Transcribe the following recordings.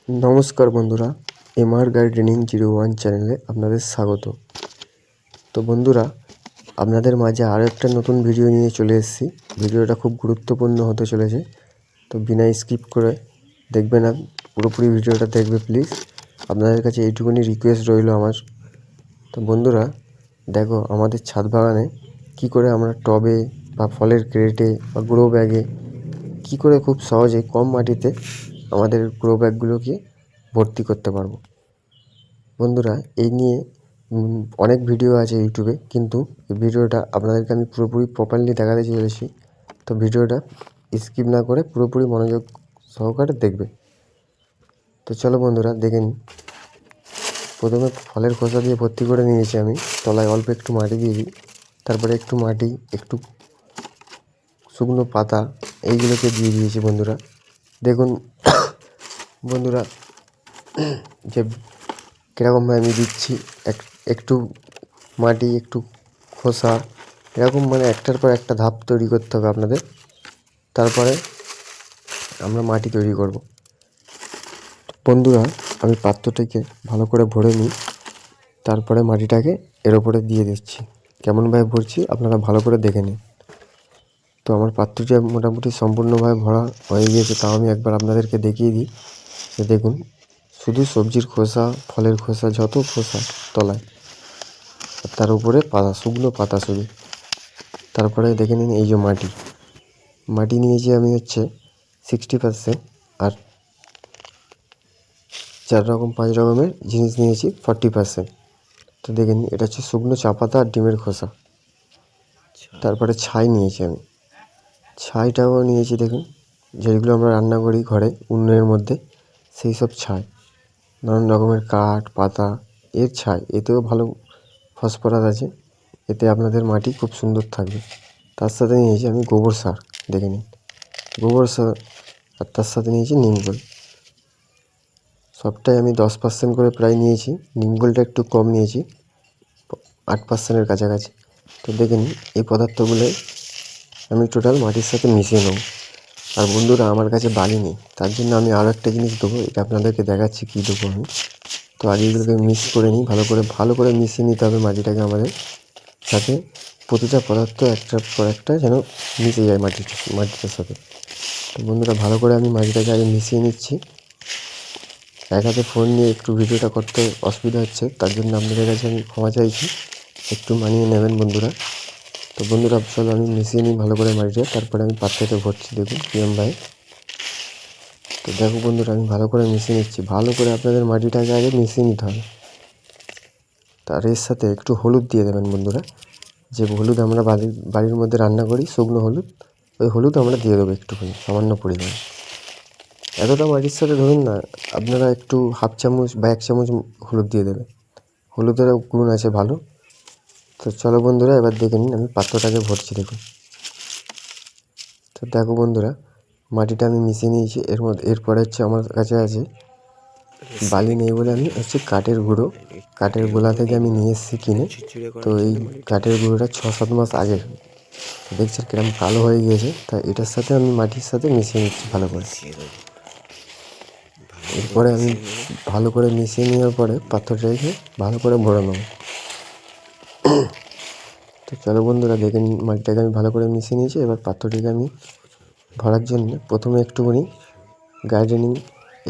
নমস্কার বন্ধুরা, MR gardening 01 চ্যানেলে আপনাদের স্বাগত। তো বন্ধুরা, আপনাদের মাঝে আরও একটা নতুন ভিডিও নিয়ে চলে এসেছি। ভিডিওটা খুব গুরুত্বপূর্ণ হতে চলেছে, তো বিনা স্কিপ করে দেখবে না, পুরোপুরি ভিডিওটা দেখবে প্লিজ। আপনাদের কাছে এইটুকুনি রিকোয়েস্ট রইল আমার। তো বন্ধুরা দেখো, আমাদের ছাদ বাগানে কী করে আমরা টবে বা ফলের ক্রেটে বা গ্রো ব্যাগে কী করে খুব সহজে কম মাটিতে আমাদের গ্রো ব্যাগগুলোকে ভর্তি করতে পারবো। বন্ধুরা এই নিয়ে অনেক ভিডিও আছে ইউটিউবে, কিন্তু এই ভিডিওটা আপনাদেরকে আমি পুরোপুরি প্রপারলি দেখাতে চলেছি। তো ভিডিওটা স্কিপ না করে পুরোপুরি মনোযোগ সহকারে দেখবে। তো চলো বন্ধুরা দেখে নিই। প্রথমে ফলের খোসা দিয়ে ভর্তি করে নিয়েছি আমি। তলায় অল্প একটু মাটি দিয়ে দিই, তারপরে একটু মাটি, একটু শুকনো পাতা এইগুলোকে দিয়ে দিয়েছি বন্ধুরা। দেখুন বন্ধুরা যে কীরকমভাবে আমি দিচ্ছি, একটু মাটি, একটু খোসা, এরকম মানে একটার পর একটা ধাপ তৈরি করতে হবে আপনাদের। তারপরে আমরা মাটি তৈরি করব। বন্ধুরা আমি পাত্রটিকে ভালো করে ভরে নিই, তারপরে মাটিটাকে এর ওপরে দিয়ে দিচ্ছি। কেমনভাবে ভরছি আপনারা ভালো করে দেখে নিন। তো আমার পাত্রটি মোটামুটি সম্পূর্ণভাবে ভরা হয়ে গিয়েছে, তাও আমি একবার আপনাদেরকে দেখিয়ে দিই। দেখুন, শুধু সবজির খোসা, ফলের খোসা, যত খোসা তলায়, আর তার উপরে পাতা, শুকনো পাতা শুধু। তারপরে দেখে নিন এই যে মাটি নিয়েছি আমি হচ্ছে 60%, আর 5 রকমের জিনিস নিয়েছি 40%। তো দেখে নিন, এটা হচ্ছে শুকনো চা পাতা আর ডিমের খোসা। তারপরে ছাই নিয়েছি আমি, ছাইটাও নিয়েছি দেখুন, যেগুলো আমরা রান্না করি ঘরে উনুনের মধ্যে, সেই সব ছাই, নানান রকমের কাঠ পাতা এর ছাই। এতেও ভালো ফসফরাস আছে, এতে আপনাদের মাটি খুব সুন্দর থাকবে। তার সাথে নিয়েছি আমি গোবর সার, দেখে নিন গোবর সার, আর তার সাথে নিয়েছি নিমখোল। সবটাই আমি 10% করে প্রায় নিয়েছি, নিমখোলটা একটু কম নিয়েছি, 8%-এর কাছাকাছি। তো দেখে নিন এই পদার্থগুলো আমি টোটাল মাটির সাথে মিশিয়ে নেব। আর বন্ধুরা আমার কাছে বালি নেই, তার জন্য আমি আরও একটা জিনিস দেবো, এটা আপনাদেরকে দেখাচ্ছি কী দেবো আমি। তো আগে এগুলোকে মিক্স করে নিই, ভালো করে মিশিয়ে নিতে হবে মাটিটাকে আমাদের সাথে। প্রতিটা পদার্থ একটার পর একটা যেন মিশে যায় মাটিটার সাথে। তো বন্ধুরা ভালো করে আমি মাটিটাকে আগে মিশিয়ে নিচ্ছি। এক হাতে ফোন নিয়ে একটু ভিডিওটা করতে অসুবিধা হচ্ছে, তার জন্য আপনাদের কাছে আমি ক্ষমা চাইছি, একটু মানিয়ে নেবেন বন্ধুরা। তো বন্ধুরা চলো আমি মিশিয়ে নিই ভালো করে মাটিটা, তারপরে আমি পাত্রতে ভরছি। দেখুন ভাই, তো দেখো বন্ধুরা আমি ভালো করে মিশিয়ে নিচ্ছি। ভালো করে আপনাদের মাটিটাকে আগে মিশিয়ে নিতে হবে। তার এর সাথে একটু হলুদ দিয়ে দেবেন বন্ধুরা। যে হলুদ আমরা বাড়ির মধ্যে রান্না করি, শুকনো হলুদ, ওই হলুদ আমরা দিয়ে দেবো একটুখানি, সামান্য পরিমাণে। এতটা মাটির সাথে ধরুন না, আপনারা একটু হাফ চামচ বা 1 চামচ হলুদ দিয়ে দেবেন, হলুদেরও গুণ আছে ভালো। তো চলো বন্ধুরা এবার দেখে নিন আমি পাত্রটাকে ভরছি। দেখুন, তো দেখো বন্ধুরা মাটিটা আমি মিশিয়ে নিয়েছি। এরপরে হচ্ছে আমার কাছে আছে বালি, নেই বলে আমি হচ্ছে কাঠের গোলা থেকে আমি নিয়ে এসেছি কিনে। তো এই কাঠের গুঁড়োটা 6-7 মাস আগে, দেখছেন কিরম কালো হয়ে গিয়েছে, তাই এটার সাথে আমি মাটির সাথে মিশিয়ে নিচ্ছি ভালো করে। এরপরে আমি ভালো করে মিশিয়ে নেওয়ার পরে পাত্রটাকে ভালো করে ভরে নেব। তো চলো বন্ধুরা দেখে নিন, মাটিটাকে আমি ভালো করে মিশিয়ে নিয়েছি। এবার পাত্রটিকে আমি ভরার জন্য প্রথমে একটুখানি গার্ডেনিং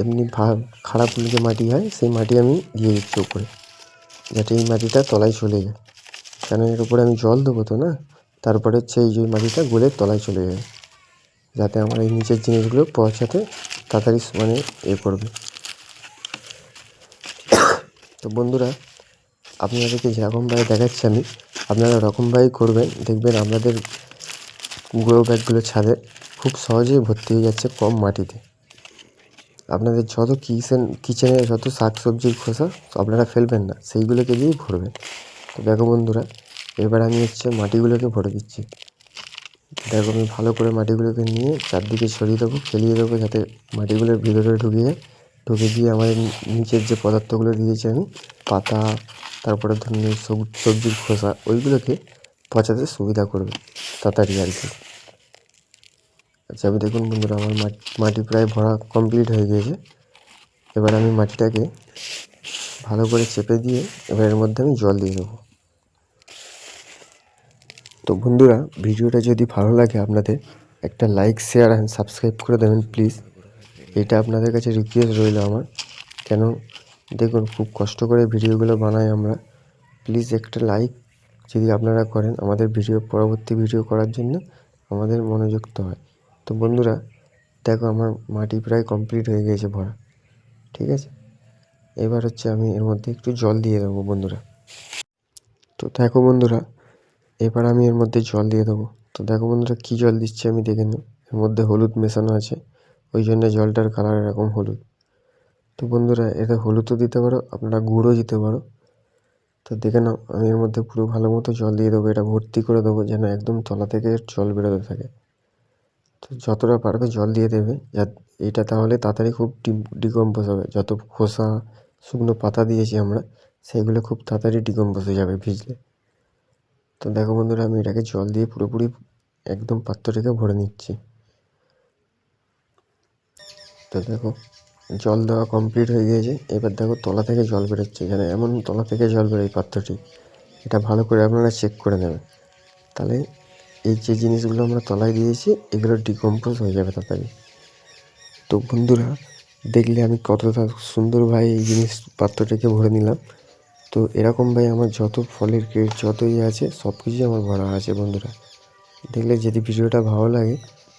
এমনি খারাপ যে মাটি হয়, সেই মাটি আমি দিয়ে দিচ্ছি উপরে, যাতে এই মাটিটা তলায় চলে যায়। কেন এর উপরে আমি জল দেবো তো না, তারপরে হচ্ছে এই যে মাটিটা গলে তলায় চলে যায়, যাতে আমার এই নিচের জিনিসগুলো পৌঁছাতে তাড়াতাড়ি মানে করবে। তো বন্ধুরা আপনাদেরকে যেরকমভাবে দেখাচ্ছি আমি, আপনারা ওরকমভাবেই করবেন, দেখবেন আপনাদের গ্রো ব্যাগগুলো ছাদে খুব সহজেই ভর্তি হয়ে যাচ্ছে কম মাটিতে। আপনাদের যত কিচেনের যত শাক সবজির খোসা আপনারা ফেলবেন না, সেইগুলোকে দিয়েই ভরবেন। তো দেখো বন্ধুরা এবার আমি হচ্ছে মাটিগুলোকে ভরে দিচ্ছি। দেখো আমি ভালো করে মাটিগুলোকে নিয়ে চারদিকে ছড়িয়ে দেবো, ফেলিয়ে দেবো, যাতে মাটিগুলোর ভিতরে ঢুকে গিয়ে আমাদের নিচের যে পদার্থগুলো দিয়েছি আমি, পাতা, তারপরে ধরুন সবজির খোসা, ওইগুলোকে পচাতে সুবিধা করবে তাড়াতাড়ি আর কি। আচ্ছা আমি দেখুন বন্ধুরা আমার মাটি প্রায় ভরা কমপ্লিট হয়ে গিয়েছে। এবার আমি মাটিটাকে ভালো করে চেপে দিয়ে এবার এর মধ্যে আমি জল দিয়ে দেবো। তো বন্ধুরা, ভিডিওটা যদি ভালো লাগে আপনাদের একটা লাইক, শেয়ার অ্যান্ড সাবস্ক্রাইব করে দেবেন প্লিজ। এটা আপনাদের কাছে রিকোয়েস্ট রইল আমার। কেন দেখুন, খুব কষ্ট করে ভিডিওগুলো বানাই আমরা। প্লিজ একটা লাইক যদি আপনারা করেন, আমাদের পরবর্তী ভিডিও করার জন্য আমাদের মনোযুক্ত হয়। তো বন্ধুরা দেখো, আমার মাটি প্রায় কমপ্লিট হয়ে গিয়েছে ভরা। ঠিক আছে, এবার হচ্ছে আমি এর মধ্যে একটু জল দিয়ে দেবো বন্ধুরা। তো দেখো বন্ধুরা, এবার আমি এর মধ্যে জল দিয়ে দেবো। তো দেখো বন্ধুরা, কী জল দিচ্ছি আমি দেখে নিও। এর মধ্যে হলুদ মেশানো আছে, ওই জন্য জলটার কালার এরকম হলুদ। তো বন্ধুরা, এতে হলুদও দিতে পারো, আপনারা গুঁড়ও দিতে পারো। তো দেখে নাও, আমি এর মধ্যে পুরো ভালো মতো জল দিয়ে দেবো। এটা ভর্তি করে দেবো যেন একদম তলা থেকে জল বেরোতে থাকে। তো যতটা পারবে জল দিয়ে দেবে, এটা তাহলে তাড়াতাড়ি খুব ডিকম্পোজ হবে। যত খোসা, শুকনো পাতা দিয়েছি আমরা, সেগুলো খুব তাড়াতাড়ি ডিকম্পোজ হয়ে যাবে ভিজলে। তো দেখো বন্ধুরা, আমি এটাকে জল দিয়ে পুরোপুরি একদম পাত্রটাকে ভরে নিচ্ছি। তো দেখো, জল দেওয়া কমপ্লিট হয়ে গিয়েছে। এবার দেখো তলা থেকে জল বেরোচ্ছে, যেন এমন তলা থেকে জল বেরোয় পাত্রটি। এটা ভালো করে আপনারা চেক করে নেবেন, তাহলে এই যে জিনিসগুলো আমরা তলায় দিয়েছি এগুলো ডিকম্পোজ হয়ে যাবে তাড়াতাড়ি। তো বন্ধুরা, দেখলে আমি কতটা সুন্দরভাবে এই পাত্রটাকে ভরে নিলাম। তো এরকমভাবে আমার যত ফলের ক্রেট যতই আছে সব কিছুই আমার ভরা আছে বন্ধুরা। দেখলে যদি ভিডিওটা ভালো লাগে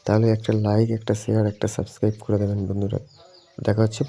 তাহলে একটা লাইক, একটা শেয়ার, একটা সাবস্ক্রাইব করে দেবেন বন্ধুরা। দেখা হচ্ছে